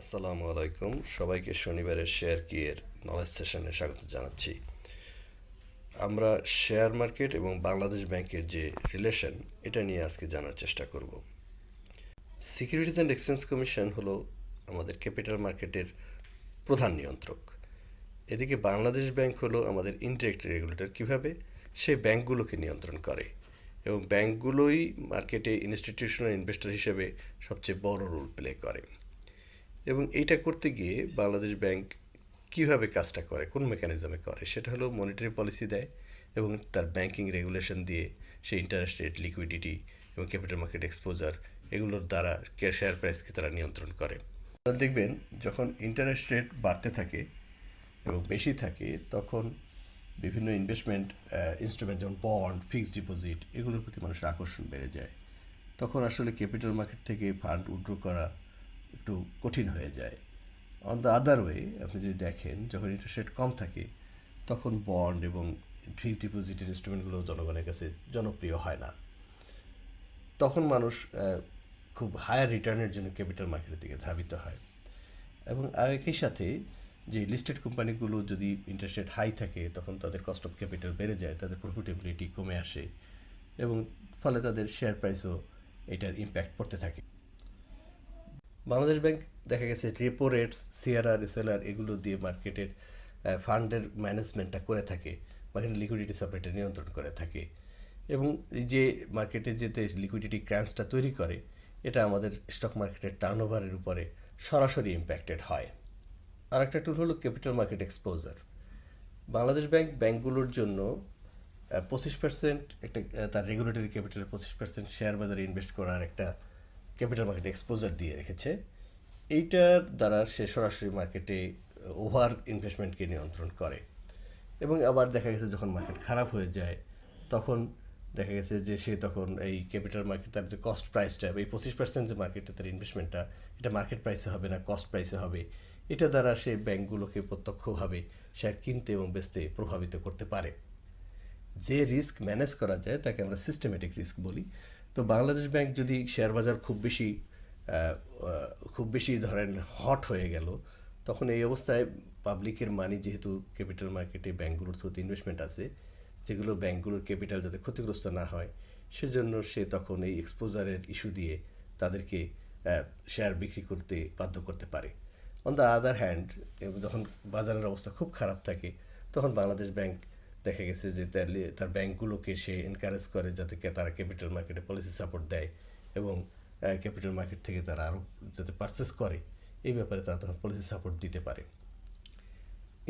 আসসালামু আলাইকুম, সবাইকে শনিবারের শেয়ার কিয়ের নলেজ সেশনে স্বাগত জানাচ্ছি। আমরা শেয়ার মার্কেট এবং বাংলাদেশ ব্যাংকের যে রিলেশন, এটা নিয়ে আজকে জানার চেষ্টা করব। সিকিউরিটিজ অ্যান্ড এক্সচেঞ্জ কমিশন হলো আমাদের ক্যাপিটাল মার্কেটের প্রধান নিয়ন্ত্রক। এদিকে বাংলাদেশ ব্যাংক হলো আমাদের ইনডিরেক্ট রেগুলেটর, কীভাবে সে ব্যাংকগুলোকে নিয়ন্ত্রণ করে এবং ব্যাংকগুলোই মার্কেটে ইনস্টিটিউশনাল ইনভেস্টর হিসেবে সবচেয়ে বড় রোল প্লে করে। এবং এইটা করতে গিয়ে বাংলাদেশ ব্যাংক কীভাবে কাজটা করে, কোন মেকানিজমে করে, সেটা হলো মনিটারি পলিসি দেয় এবং তার ব্যাংকিং রেগুলেশন দিয়ে সে ইন্টারেস্ট রেট, লিকুইডিটি এবং ক্যাপিটাল মার্কেট এক্সপোজার এগুলোর দ্বারা শেয়ার প্রাইসকে তারা নিয়ন্ত্রণ করে। আপনারা দেখবেন যখন ইন্টারেস্ট রেট বাড়তে থাকে এবং বেশি থাকে তখন বিভিন্ন ইনভেস্টমেন্ট ইনস্ট্রুমেন্ট যেমন বন্ড, ফিক্সড ডিপোজিট এগুলোর প্রতি মানুষের আকর্ষণ বেড়ে যায়। তখন আসলে ক্যাপিটাল মার্কেট থেকে ফান্ড উইথড্র করা একটু কঠিন হয়ে যায়। অন দ্য আদার ওয়ে, আপনি যদি দেখেন যখন ইন্টারেস্ট রেট কম থাকে তখন বন্ড এবং ফিক্সড ডিপোজিটের ইনস্ট্রুমেন্টগুলো জনগণের কাছে জনপ্রিয় হয় না। তখন মানুষ খুব হায়ার রিটার্নের জন্য ক্যাপিটাল মার্কেটের দিকে ধাবিত হয়। এবং একই সাথে যে লিস্টেড কোম্পানিগুলো যদি ইন্টারেস্ট রেট হাই থাকে তখন তাদের কস্ট অফ ক্যাপিটাল বেড়ে যায়, তাদের প্রফিটেবিলিটি কমে আসে এবং ফলে তাদের শেয়ার প্রাইসও এটার ইম্প্যাক্ট পড়তে থাকে। বাংলাদেশ ব্যাংক দেখা গেছে রেপো রেটস, সিআরআর, এসএলআর এগুলো দিয়ে মার্কেটের ফান্ডের ম্যানেজমেন্টটা করে থাকে, মার্কেটের লিকুইডিটি সাপ্লাইটা নিয়ন্ত্রণ করে থাকে এবং এই যে মার্কেটে যেতে লিকুইডিটি ক্র্যাঞ্চটা তৈরি করে এটা আমাদের স্টক মার্কেটের টার্নওভারের উপরে সরাসরি ইম্প্যাক্টেড হয়। আর একটা টুল হলো capital market exposure. Bangladesh Bank ব্যাংকগুলোর জন্য 25% একটা তার রেগুলেটরি ক্যাপিটালের 25% শেয়ার বাজারে ইনভেস্ট করার একটা ক্যাপিটাল মার্কেট এক্সপোজার দিয়ে রেখেছে। এইটার দ্বারা সে সরাসরি মার্কেটে ওভার ইনভেস্টমেন্টকে নিয়ন্ত্রণ করে। এবং আবার দেখা গেছে যখন মার্কেট খারাপ হয়ে যায় তখন দেখা গেছে যে সে তখন এই ক্যাপিটাল মার্কেট তার যে কস্ট প্রাইসটা, এই 25% যে মার্কেটে তার ইনভেস্টমেন্টটা, এটা মার্কেট প্রাইসে হবে না, কস্ট প্রাইসে হবে। এটা দ্বারা সে ব্যাংকগুলোকে প্রত্যক্ষভাবে শেয়ার কিনতে এবং বেচতে প্রভাবিত করতে পারে। যে রিস্ক ম্যানেজ করা যায় তাকে আমরা সিস্টেমেটিক রিস্ক বলি। তো বাংলাদেশ ব্যাংক যদি শেয়ার বাজার খুব বেশি ধরেন হট হয়ে গেল, তখন এই অবস্থায় পাবলিকের মানি যেহেতু ক্যাপিটাল মার্কেটে ব্যাংকগুলোর থ্রুতে ইনভেস্টমেন্ট আছে, যেগুলো ব্যাংকগুলোর ক্যাপিটাল যাতে ক্ষতিগ্রস্ত না হয় সেজন্য সে তখন এই এক্সপোজারের ইস্যু দিয়ে তাদেরকে শেয়ার বিক্রি করতে বাধ্য করতে পারে। অন দ্য আদার হ্যান্ড, যখন বাজারের অবস্থা খুব খারাপ থাকে তখন বাংলাদেশ ব্যাংক দেখা গেছে যে তার ব্যাংকগুলোকে সে এনকারেজ করে যাতে তারা ক্যাপিটাল মার্কেটে পলিসি সাপোর্ট দেয় এবং ক্যাপিটাল মার্কেট থেকে তারা আরও যাতে পারচেস করে এই ব্যাপারে তারা তখন পলিসি সাপোর্ট দিতে পারে।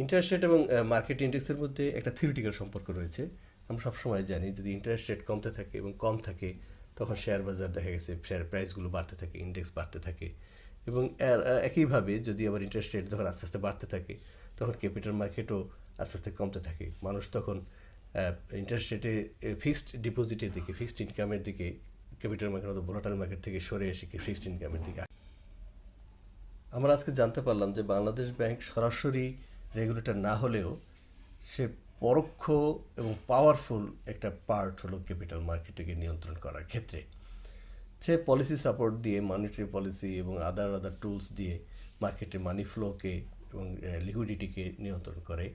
ইন্টারেস্ট রেট এবং মার্কেট ইন্ডেক্সের মধ্যে একটা থিওরিটিক্যাল সম্পর্ক রয়েছে। আমরা সবসময় জানি যদি ইন্টারেস্ট রেট কমতে থাকে এবং কম থাকে তখন শেয়ার বাজার দেখা গেছে শেয়ার প্রাইসগুলো বাড়তে থাকে, ইন্ডেক্স বাড়তে থাকে। এবং একইভাবে যদি আবার ইন্টারেস্ট রেট যখন আস্তে আস্তে বাড়তে থাকে তখন ক্যাপিটাল মার্কেটও আস্তে আস্তে কমতে থাকে। মানুষ তখন ইন্টারেস্ট রেটে ফিক্সড ডিপোজিটের দিকে, ফিক্সড ইনকামের দিকে, ক্যাপিটাল মার্কেট অথবা ভোলাটাইল মার্কেট থেকে সরে এসে ফিক্সড ইনকামের দিকে। আমরা আজকে জানতে পারলাম যে বাংলাদেশ ব্যাংক সরাসরি রেগুলেটর না হলেও সে পরোক্ষ এবং পাওয়ারফুল একটা পার্ট হলো ক্যাপিটাল মার্কেটকে নিয়ন্ত্রণ করার ক্ষেত্রে। সে পলিসি সাপোর্ট দিয়ে, মনিটারি পলিসি এবং আদার টুলস দিয়ে মার্কেটে মানি ফ্লোকে এবং লিকুইডিটিকে নিয়ন্ত্রণ করে।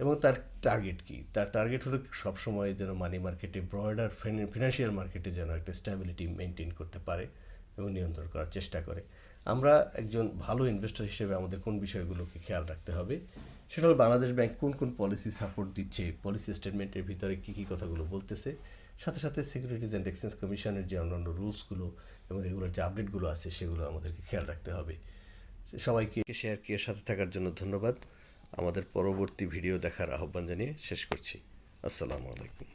এবং তার টার্গেট কি? তার টার্গেট হলো সবসময় যেন মানি মার্কেটে, ব্রডার ফিনান্সিয়াল মার্কেটে যেন একটা স্ট্যাবিলিটি মেনটেন করতে পারে এবং নিয়ন্ত্রণ করার চেষ্টা করে। আমরা একজন ভালো ইনভেস্টর হিসেবে আমাদের কোন বিষয়গুলোকে খেয়াল রাখতে হবে সেটা হলো বাংলাদেশ ব্যাংক কোন কোন পলিসি সাপোর্ট দিচ্ছে, পলিসি স্টেটমেন্টের ভিতরে কী কী কথাগুলো বলতেছে, সাথে সাথে সিকিউরিটিজ অ্যান্ড এক্সচেঞ্জ কমিশনের যে অন্যান্য রুলসগুলো এবং রেগুলার যে আপডেটগুলো আছে সেগুলো আমাদেরকে খেয়াল রাখতে হবে। সবাইকে শেয়ার কে সাথে থাকার জন্য ধন্যবাদ। আমাদের পরবর্তী ভিডিও দেখার আহ্বান জানিয়ে শেষ করছি। আসসালামু আলাইকুম।